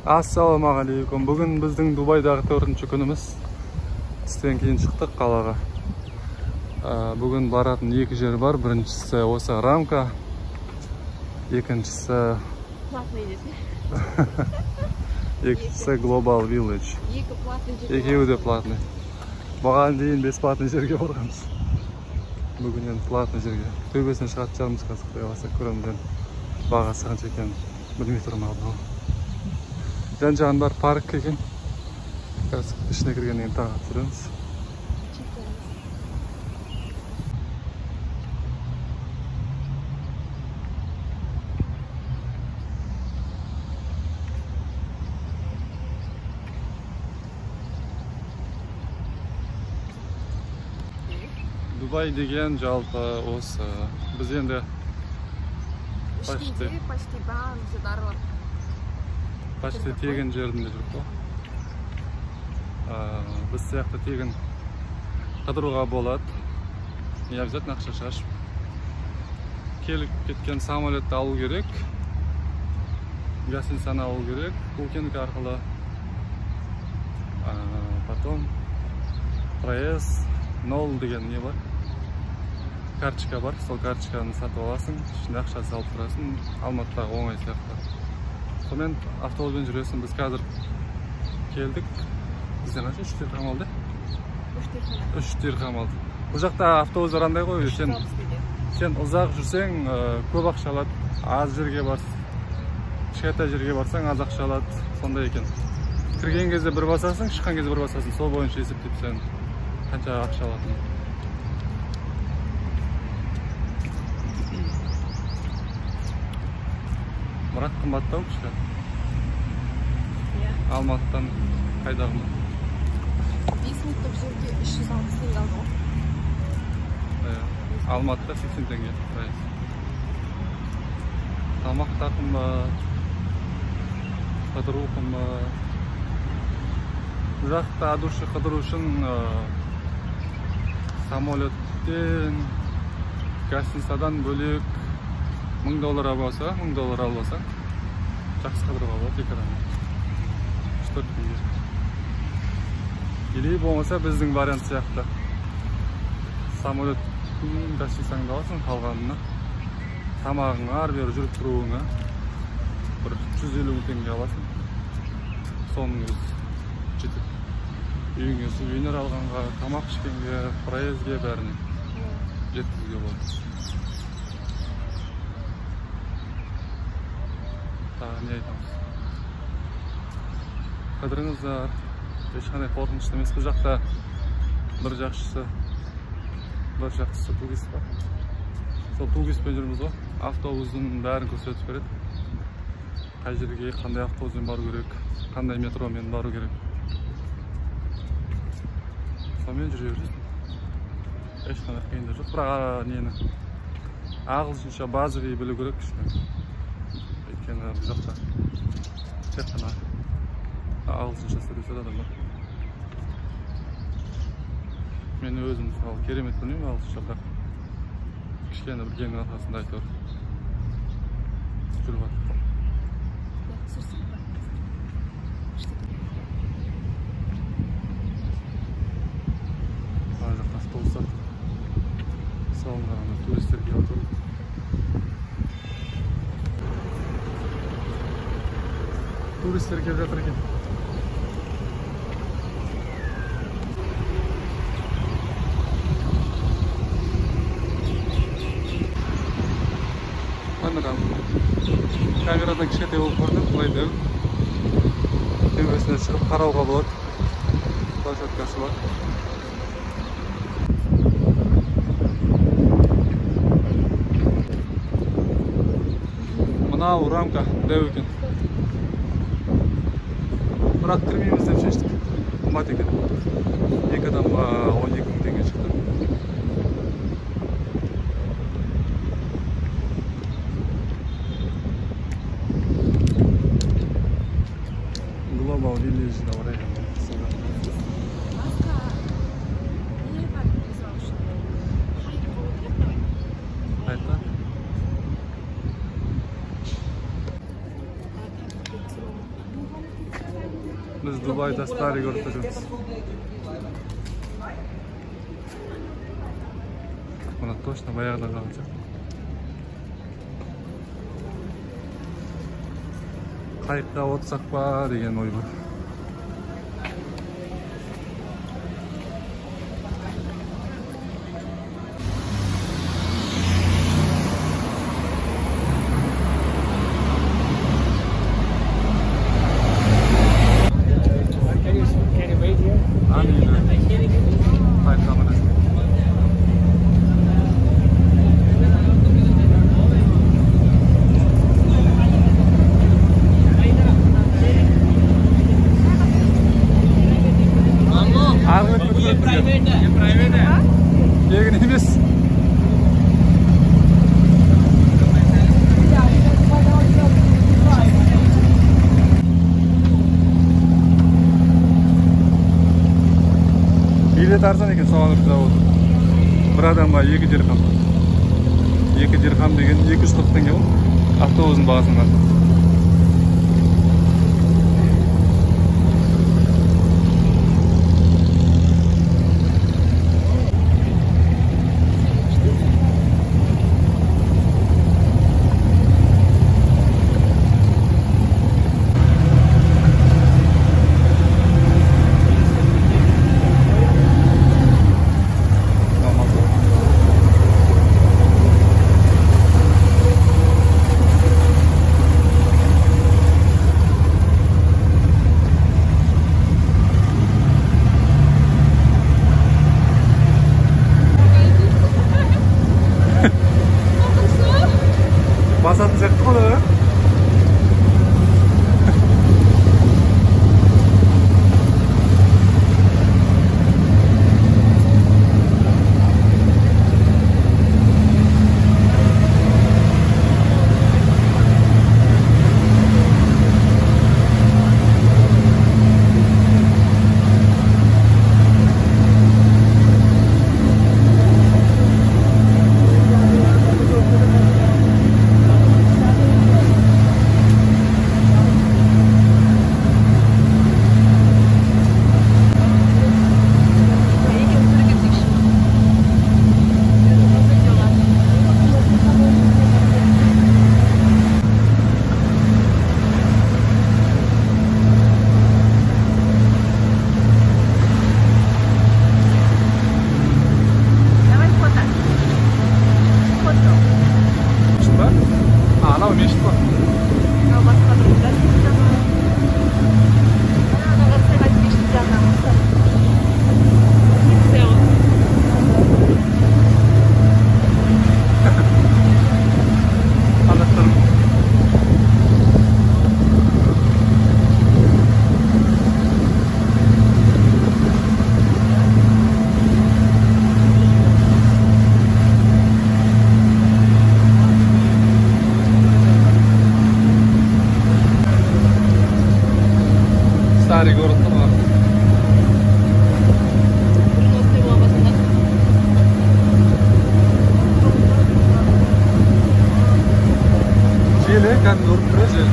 Assalamualaikum. Bugün біздің Дубайдағы 4-ші күніміз. Түстен кейін шықтық қалаға. Бүгін баратын екі жер бар. Біріншісі осы Рамка. Екіншісі екіншісі Global Village. Екеуі де платный. Бұған дейін бесплатный жерге барғанбыз. Бүгін енді платный жерге. Төбесіне шығатын шығармыз қазір Құдай қаласа, көремін. Бағасы қанша екенін білмей тұрмын алдын ала. Жан-жағын бар парк екен. Қазір ішіне кіргеннен кейін тағы түсіреміз. Дубай деген жалпы осы. Біз енді почти тегін жерінде жүріп қой. Біз сияқты тегін қыдыруға болады. Не обязательно ақша шашып. Келіп кеткен самолетті алу керек. Гостиницаны алу керек. Booking арқылы. Потом проезд 0 деген не бар? Карточка бар. Сол карточканы сатып аласың. Ішінде ақша салып тұрасың. Алматыдағы оңай сияқты. Сонымен автобуспен жүресің. Біз қазір келдік. Бізден қанша 3 дирхам алды? 3 дирхам алды. Бұл жақта автобустар андай ғой. Сен ұзақ жүрсең көп ақша алады. Аз жерге барсың. Кішкентай жерге барсаң аз ақша алады. Сондай екен. Кірген кезде бір басасың, шыққан кезде бір басасың. Сол бойынша есептеп сен қанша ақша алатын. Бірақ қымбаттау кішкене. Алматыдан қайдағымда. 5 минуттық жерге 360 теңге алды ғой. Алматыда 80 теңге. Тамақ қымбат, қыдыру қымбат. Бұл жақта адуши қыдыру үшін самолеттен, гостиницадан бөлек $1000 болса, $1000 албаса, жақсы қыдыруға болады екеуіне. 4 теңге. Или болмаса біздің вариант сияқты. Самолеттің гостиницаңды аласың, қалғанына тамағыңа, ары-бері жүріп тұруыңа бір 150 теңге аласың. Соның өзі жетіп. Үйіңе сувенир алғанға, тамақ ішкенге, проездге бәріне жеткізуге болады. Тағы не айтамыз? Қыдырыңыздар. Ешқандай қорқынышты емес. Бұл жақта бір жақсысы турист бар. Сол туристпен жүрміз ғой. Автобустың бәрін көрсетіп береді. Қай жерге қандай автобуспен бару керек, қандай метромен бару керек. Сонымен жүре бересің. Ешқандай қиындық жоқ. Бірақ нені ағылшынша базовый білу керек кішкене. Өйткені бұл жақта тек қана ағылшынша сөйлеседі адамдар. Мен өзім мысалы керемет білмеймін ағылшынша, бірақ кішкене бір кеңнің арқасында айтып жүріп жатыр. Ана жақта автобустар салынған, туристер келіп отыр. Туристер келіп жатыр екен. Камерадан кішкентай болып көрінеді, былай дәу. Төбесіне шығып қарауға болады. Площадкасы бар. Мынау Рамка дәу екен. Бірақ кірмейміз деп шештік. Қымбат екен. Екі адамға 12 теңге шықты. Global Village da oraya. Hayda. Biz Dubay'da Star'ı görüp dururuz. Buna точно bayağıda kalacak. Kayıkta otsak ba degen oy var. Bilet arzan ekan soğanlık zavodu. Bir adamga 2 dirham. 2 dirham degen 240 tenge bu. Avtobusun bagasından. Basatacak mı lan? Старый город Тамар. Жел, кәдімгі ұрып тұр жел.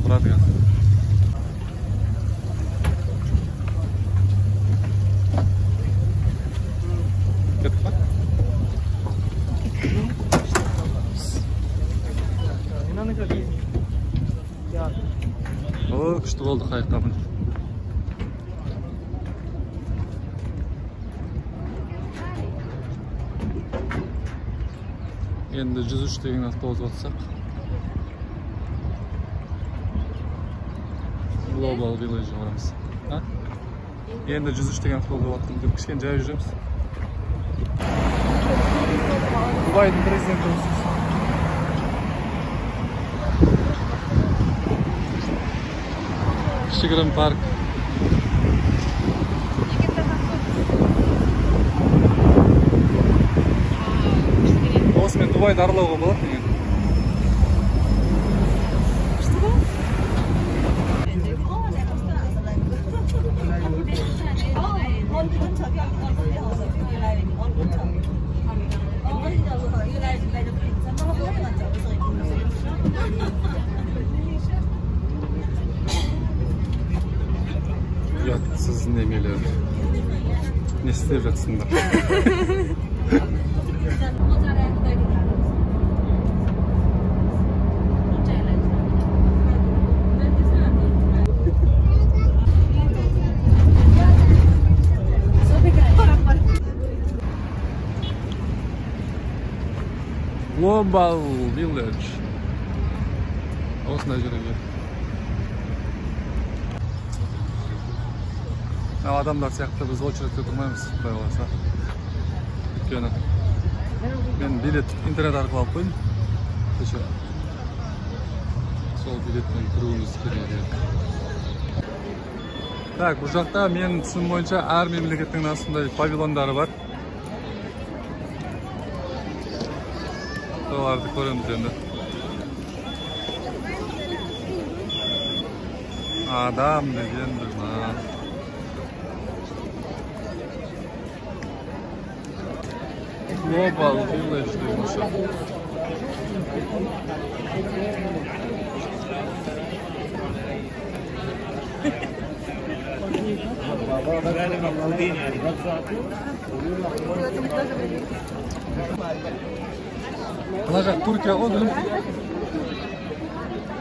Bırak. O küçük oldu kayıklamın. Endi 103 degen avtobus atsak. Global Village varız. Ha? Endi 103 degan stolda o'tirdim deb kichkina joy yuramiz. Dubayning prezidenti o'siz. Kishigrim park. Osmen Dubayda aralauga bo'ladi degan. Uyatsız nemeler. Ne isteyip yatsınlar. Global Village. Osuna жүрген. Adamlar сияқты biz очередьте тұрмаймыз, құдай қаласа. Өйткені мен билет интернет арқылы алып қойдым. Кеше. Сол билетпен кіруіміз керек. Так, бұл жақта мен түсінігім бойынша әр мемлекеттің осындай павильондары бар. Соларды көреміз енді. Адам деген бірна. Global Village deymiş. Olacak Türkiye o gülüm.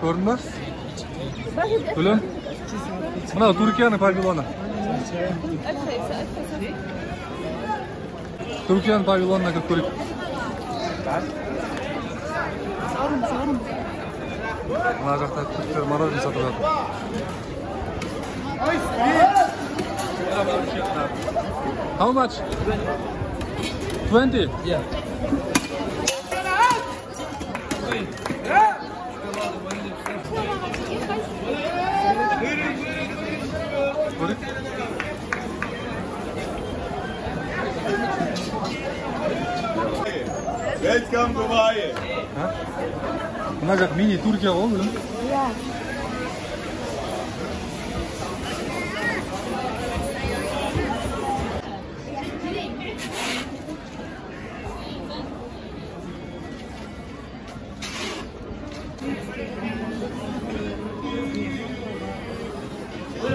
Görünmez. Gülüm. Buna Türkiye'nin pavilonu. Türkiye'nin pavilonuna götürüp. Olacakta Türkler marojni satılıyor. How much? 20? Yeah. Welcome Dubai. Olacak mini Türkiye oğlum. Ya.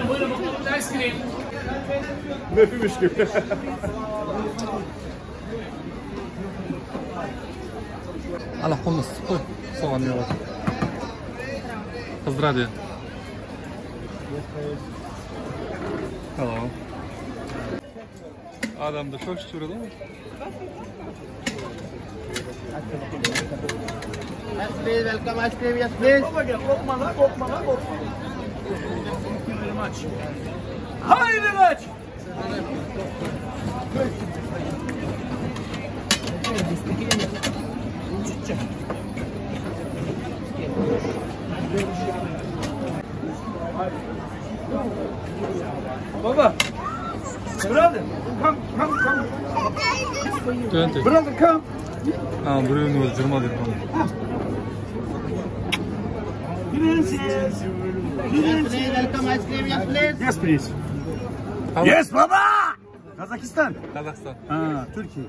Buyurun ice cream. Ne yapayım gibi. Allah konuş, koy. Soğan yiyorlar. Kızdır hadi. Tamam. Adam da çok şükür değil mi? Yes, please. Welcome ice cream. Yes, please. Korkma lan. Haydi maç. Baba. Brother, come. 20. Brother, come. Ha, buraya ne olur? 20 dedim. Princess. Yes, please. Welcome ice cream. Yes, please. Yes, please. Tamam. Yes, baba. Kazakistan. Kazakistan. Ha, Türkiye.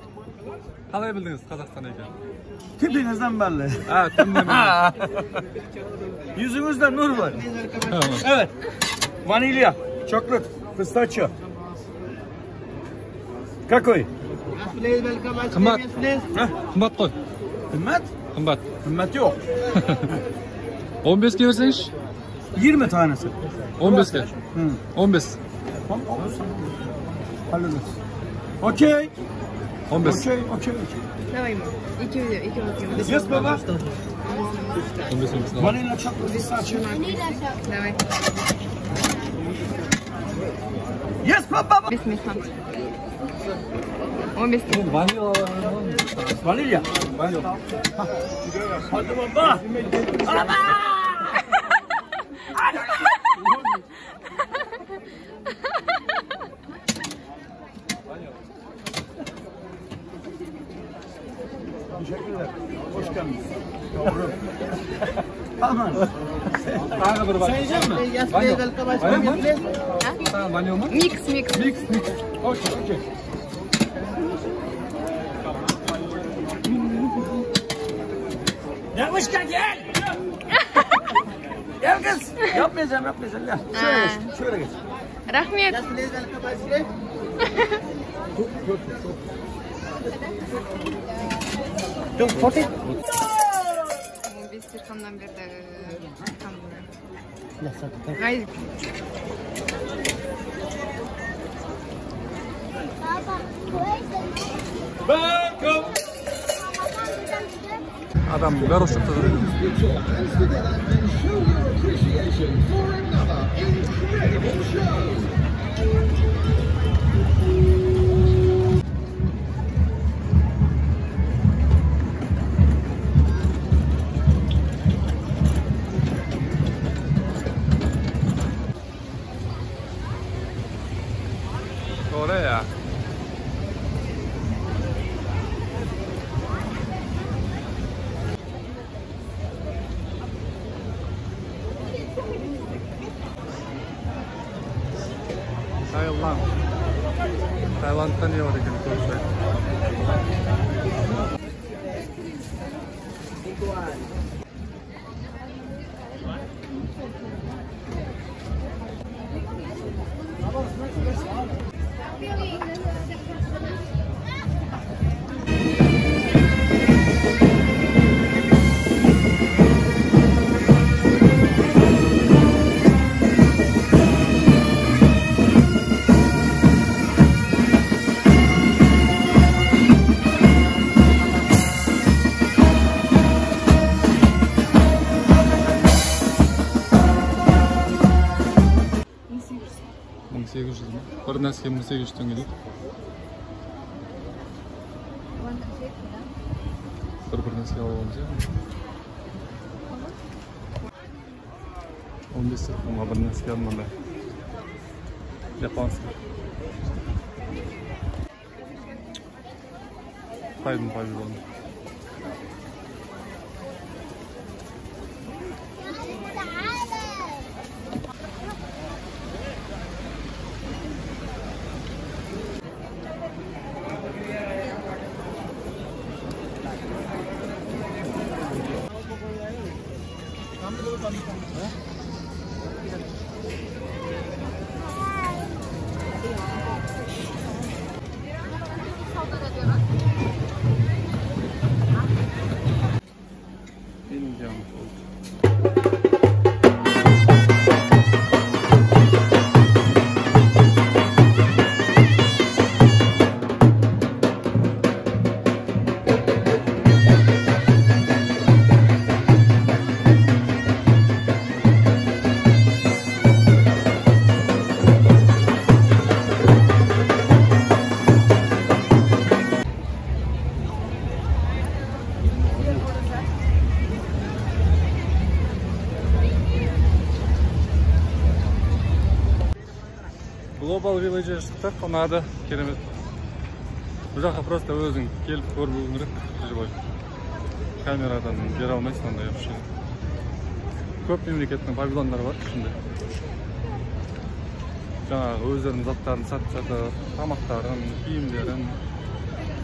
Kalay bildiniz Kazakistan eken. Tipinizden belli. Ha, tümden Yüzünüzde nur var. Tamam. Evet. Vanilya, çikolata, pistachio. Какой? Yes, please. Welcome ice cream. Kımbat. Yes, please. Kımbat koy. Kımmet? Kımbat. Kımmet yok. 15 ke verseniz. 20 tanesi. 15 ke. Hı. 15. Tamam. Hallederiz. Okey. 15. Okey. Давай, iki bakayım. Yes baba. 15. Vanilya, çikolata, pistachio. Давай. Yes, papa. 5 ming so'm. 15 ming. Vanilya. Hadi baba. Baba. Teşekkürler. Hoş geldiniz. Aman. Sen yiyecek misin? Yes, please. Welcome ice cream. Yes, please. Tamam, vanilya mı? Mix. Mix. Okey. Yapmışken gel. Gel kız. Yapmayacağım. Gel. Şöyle geç. Rahmet. Yes, please. Welcome ice cream. Çok foto. 15 dirhamdan berdi. Gayet. Adam garoşlukta duruyor. Korea. Tayland'da niye var ki konuşuyor? Bir narsaga 1800 tanga deydi. Bir narsaga olamiz ya. 15 dirhamga bir narsaga olmadi. Yaponskiy. Qaydim pavilon. Global Village'e çıktık, ona da keremet. Bu жаққа просто өзің келіп көріп өтуің керек, живой. Камерадан бере алмайсың ондай вообще. Көп мемлекеттің павильондары бар ішінде. Жаңағы өздерінің заттарын сатып, тамақтарын, киімдерін.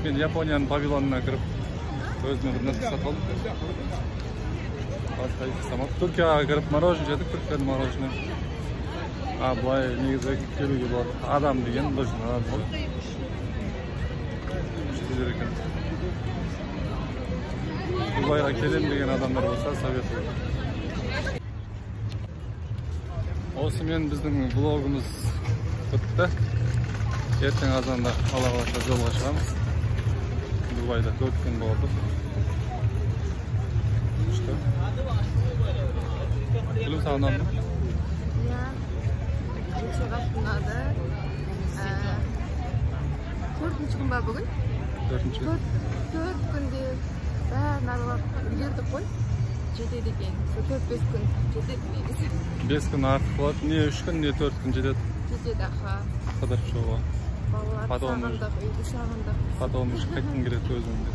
Мен Японияның павильонына кіріп, өзіме бір нәрсе сатып алдым. Басқа еш самат. Түркияға кіріп мороженое жедік, түркияның мороженое. Былай негізі келуге болады. Адам деген бұжын адам болды. Шетелдер екен. Дубайға келем деген адамдар болса совет болды. Осымен біздің блогымыз бітті. Ертең азанда Алла қаласа жолға шығамыз. Дубайда 4 күн болдық. Gülüm sağından mı? Çok aşkınladı. Төртінші күн ба бүгін? 4-ші. 4 күнде бәрін аралап үлгердік қой. Жетеді екен. 4-5 күн жетеді негізі. 5 күн артық болады. Не 3 күн, не 4 күн жетеді. Жетеді, аха. Қыдырып шығуға. Балалар сағындық, үйді сағындық. Потом қайтқың келеді өзіңде.